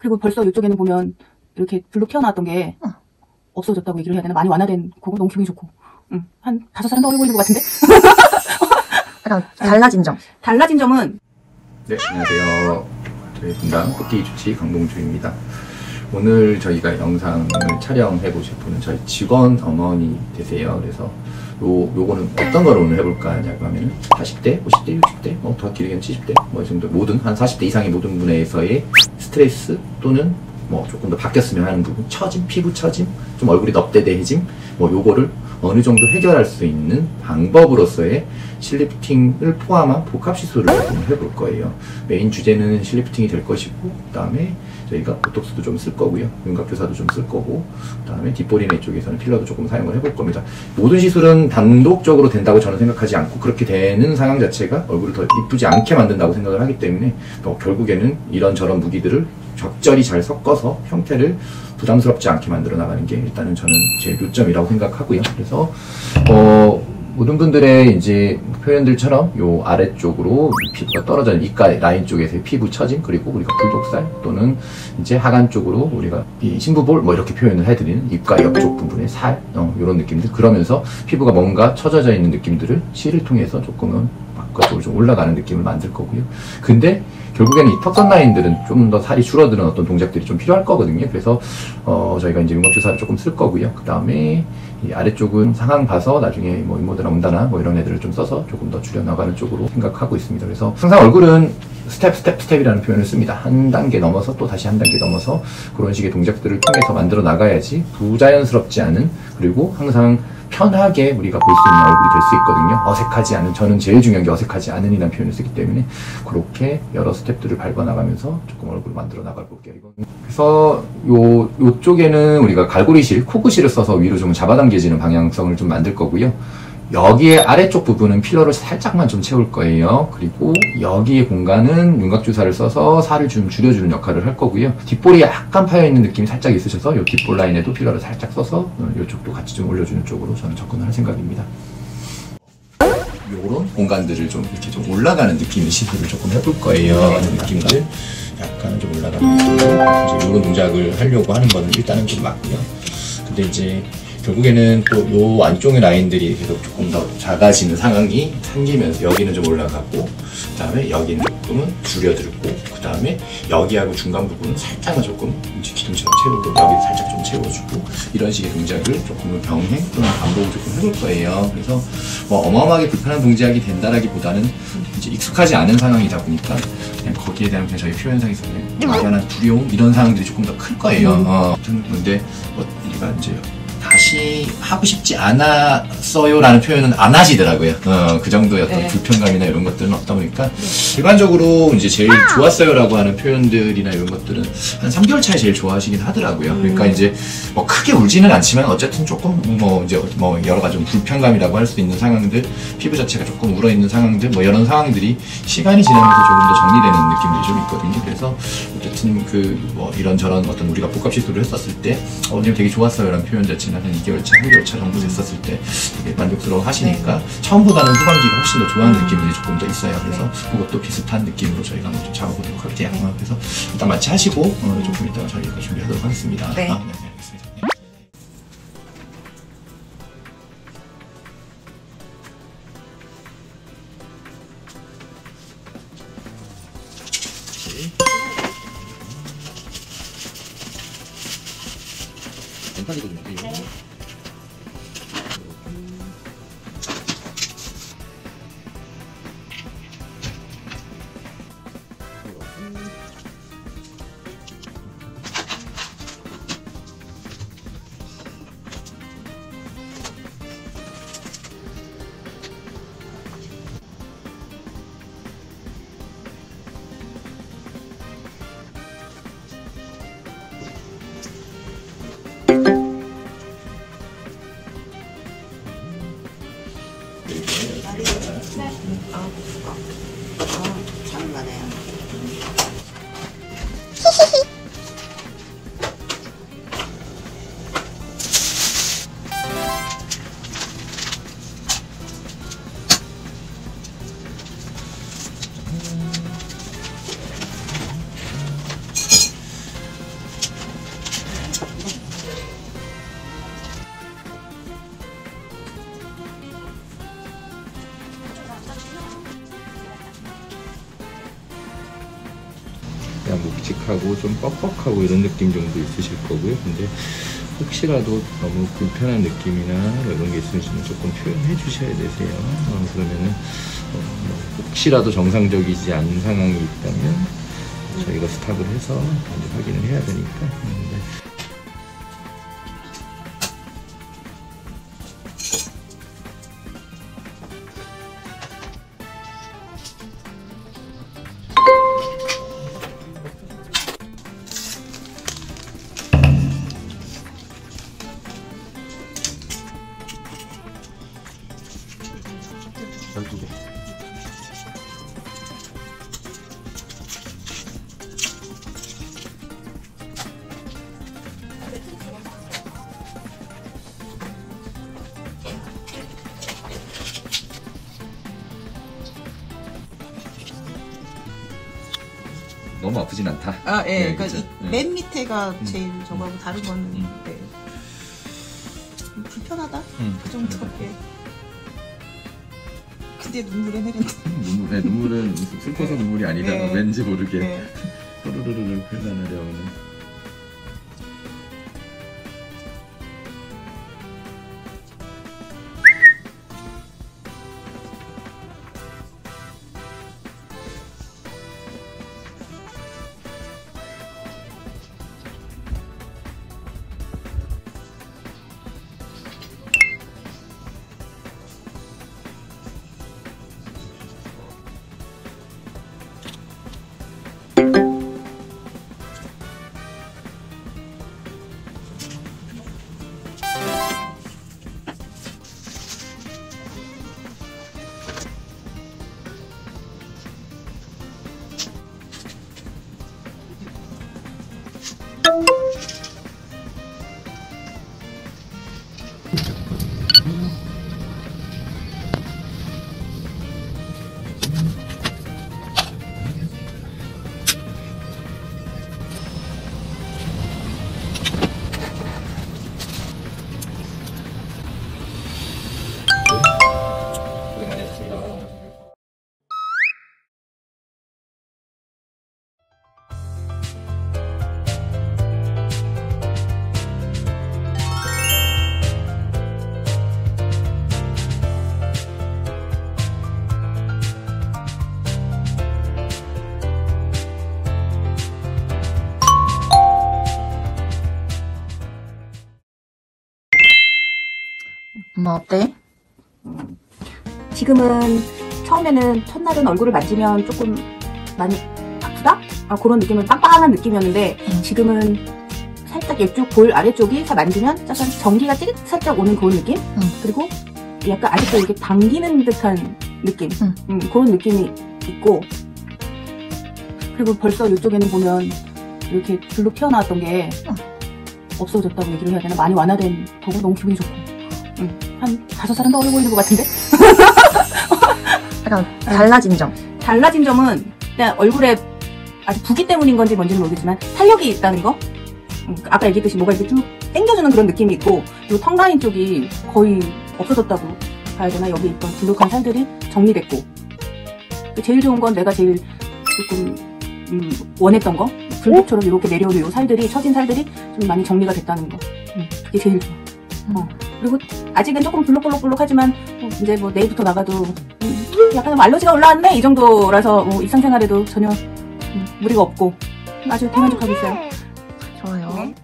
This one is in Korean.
그리고 벌써 이쪽에는 보면 이렇게 블록 튀어나왔던 게 없어졌다고 얘기를 해야 되나? 많이 완화된 거고 너무 기분이 좋고. 한 5살 한 더 어려 보이는 것 같은데? 약간 달라진 점. 달라진 점은 네, 안녕하세요. 저희 분당 코끼리 주치 강동주입니다. 오늘 저희가 영상을 촬영해 보실 분은 저희 직원 어머니 되세요. 그래서 요거는 어떤 걸 오늘 해볼까 하냐고 하면 40대, 50대, 60대, 뭐 더 길게는 70대, 뭐 이 정도 모든 한 40대 이상의 모든 분야에서의 스트레스 또는 뭐 조금 더 바뀌었으면 하는 부분, 처짐, 피부 처짐, 좀 얼굴이 넙대대해짐, 뭐 요거를 어느 정도 해결할 수 있는 방법으로서의 실리프팅을 포함한 복합 시술을 해볼 거예요. 메인 주제는 실리프팅이 될 것이고, 그 다음에 저희가 보톡스도 좀 쓸 거고요. 윤곽주사도 좀 쓸 거고, 그 다음에 뒷보리네 쪽에서는 필러도 조금 사용을 해볼 겁니다. 모든 시술은 단독적으로 된다고 저는 생각하지 않고, 그렇게 되는 상황 자체가 얼굴을 더 이쁘지 않게 만든다고 생각을 하기 때문에 결국에는 이런저런 무기들을 적절히 잘 섞어서 형태를 부담스럽지 않게 만들어 나가는 게 일단은 저는 제일 요점이라고 생각하고요. 그래서 모든 분들의 이제 표현들처럼 요 아래쪽으로 피부가 떨어져 있는 이가 라인 쪽에서의 피부 처짐, 그리고 우리가 굴독살 또는 이제 하관 쪽으로 우리가 이 신부볼 뭐 이렇게 표현을 해드리는 입가 옆쪽 부분의 살, 이런 느낌들, 그러면서 피부가 뭔가 처져져 있는 느낌들을 실을 통해서 조금은 바깥쪽으로 좀 올라가는 느낌을 만들 거고요. 근데 결국에는 이 턱선 라인들은 좀 더 살이 줄어드는 어떤 동작들이 좀 필요할 거거든요. 그래서 저희가 이제 윤곽주사를 조금 쓸 거고요. 그 다음에 이 아래쪽은 상황 봐서 나중에 뭐 인모드나 온다나 뭐 이런 애들을 좀 써서 조금 더 줄여나가는 쪽으로 생각하고 있습니다. 그래서 항상 얼굴은 스텝이라는 표현을 씁니다. 한 단계 넘어서 또 다시 한 단계 넘어서 그런 식의 동작들을 통해서 만들어 나가야지 부자연스럽지 않은, 그리고 항상 편하게 우리가 볼 수 있는 얼굴이 될 수 있거든요. 어색하지 않은, 저는 제일 중요한 게 어색하지 않은이라는 표현을 쓰기 때문에 그렇게 여러 스텝들을 밟아나가면서 조금 얼굴을 만들어 나갈 볼게요. 그래서 요쪽에는 우리가 갈고리실, 코끝실을 써서 위로 좀 잡아당겨지는 방향성을 좀 만들 거고요. 여기에 아래쪽 부분은 필러를 살짝만 좀 채울 거예요. 그리고 여기에 공간은 윤곽주사를 써서 살을 좀 줄여주는 역할을 할 거고요. 뒷볼이 약간 파여있는 느낌이 살짝 있으셔서 이 뒷볼 라인에도 필러를 살짝 써서 이쪽도 같이 좀 올려주는 쪽으로 저는 접근을 할 생각입니다. 요런 공간들을 좀 이렇게 좀 올라가는 느낌의 시술을 조금 해볼 거예요. 느낌들 약간 좀 올라가는 느낌으로 이제 요런 동작을 하려고 하는 거는 일단은 좀 맞고요. 근데 이제 결국에는 또 요 안쪽의 라인들이 계속 조금 더 작아지는 상황이 생기면서 여기는 좀 올라가고, 그 다음에 여기는 조금은 줄여들고, 그 다음에 여기하고 중간 부분은 살짝만 조금 기둥처럼 채우고, 여기 살짝 좀 채워주고, 이런 식의 동작을 조금 병행 또는 반복을 조금 해볼 거예요. 그래서 뭐 어마어마하게 불편한 동작이 된다라기보다는 이제 익숙하지 않은 상황이다 보니까 그냥 거기에 대한 그냥 저희 표현상에서 그냥 막연한 두려움 이런 상황들이 조금 더 클 거예요. 근데 뭐 우리가 이제 다시 하고 싶지 않았어요 라는 표현은 안 하시더라고요. 그 정도의 어떤 불편감이나 이런 것들은 없다 보니까 일반적으로 이제 제일 좋았어요 라고 하는 표현들이나 이런 것들은 한 3개월 차에 제일 좋아하시긴 하더라고요. 그러니까 이제 뭐 크게 울지는 않지만 어쨌든 조금 뭐 이제 뭐 여러 가지 좀 불편감이라고 할 수 있는 상황들, 피부 자체가 조금 울어 있는 상황들, 뭐 이런 상황들이 시간이 지나면서 조금 더 정리되는 느낌들이 좀 있거든요. 그래서 어쨌든 그 뭐 이런저런 어떤 우리가 복합 시술을 했었을 때 되게 좋았어요 라는 표현 자체는 한 2개월 차, 3개월 차 정도 됐었을 때 되게 만족스러워 하시니까 처음보다는 후반기가 훨씬 더 좋아하는 느낌들이 조금 더 있어요. 그래서 그것도 비슷한 느낌으로 저희가 한번 좀 잡아보도록 할게요. 그래서 일단 마취하시고 조금 이따가 저희가 준비하도록 하겠습니다. 네. 네, 알겠습니다. 왼팔이거든요. 네. 그냥 묵직하고 좀 뻑뻑하고 이런 느낌 정도 있으실 거고요. 근데 혹시라도 너무 불편한 느낌이나 뭐 이런 게 있으시면 조금 표현해 주셔야 되세요. 그러면은 혹시라도 정상적이지 않은 상황이 있다면 저희가 스탑을 해서 확인을 해야 되니까. 네. 너무 아프진 않다. 아, 예. 네, 그러니까 그쵸? 이 맨 밑에가 제일 저거하고 다른 거는 네. 불편하다. 그 정도. 예. 근데 눈물에 내린다. 눈물은 슬퍼서 눈물이 아니다. 네. 왠지 모르게 네. 또르르르 흘러내려오는. 엄마 어때? 지금은 처음에는 첫날은 얼굴을 만지면 조금 많이 아프다? 그런 느낌은 빵빵한 느낌이었는데 지금은 살짝 이쪽 볼 아래쪽이 만지면 약간 전기가 찌릿 살짝 오는 그런 느낌? 그리고 약간 아직도 이렇게 당기는 듯한 느낌? 그런 느낌이 있고, 그리고 벌써 이쪽에는 보면 이렇게 불로 튀어나왔던 게 없어졌다고 얘기를 해야 되나? 많이 완화된 거고 너무 기분이 좋고. 한 5살은 더 어려 보이는 것 같은데? 약간 달라진 점. 달라진 점은 그냥 얼굴에 아주 부기 때문인 건지 뭔지는 모르겠지만 탄력이 있다는 거? 아까 얘기했듯이 뭐가 이렇게 쭉 당겨주는 그런 느낌이 있고, 그리고 턱 라인 쪽이 거의 없어졌다고 봐야 되나? 여기 있던 불룩한 살들이 정리됐고, 제일 좋은 건 내가 제일 조금 원했던 거, 불빛처럼 이렇게 내려오는 이 살들이, 처진 살들이 좀 많이 정리가 됐다는 거. 그게 제일 좋아. 그리고 아직은 조금 블록블록블록하지만 이제 뭐 내일부터 나가도 약간 알러지가 올라왔네 이 정도라서 일상생활에도 전혀 무리가 없고 아주 대만족하고 있어요. 좋아요. 네.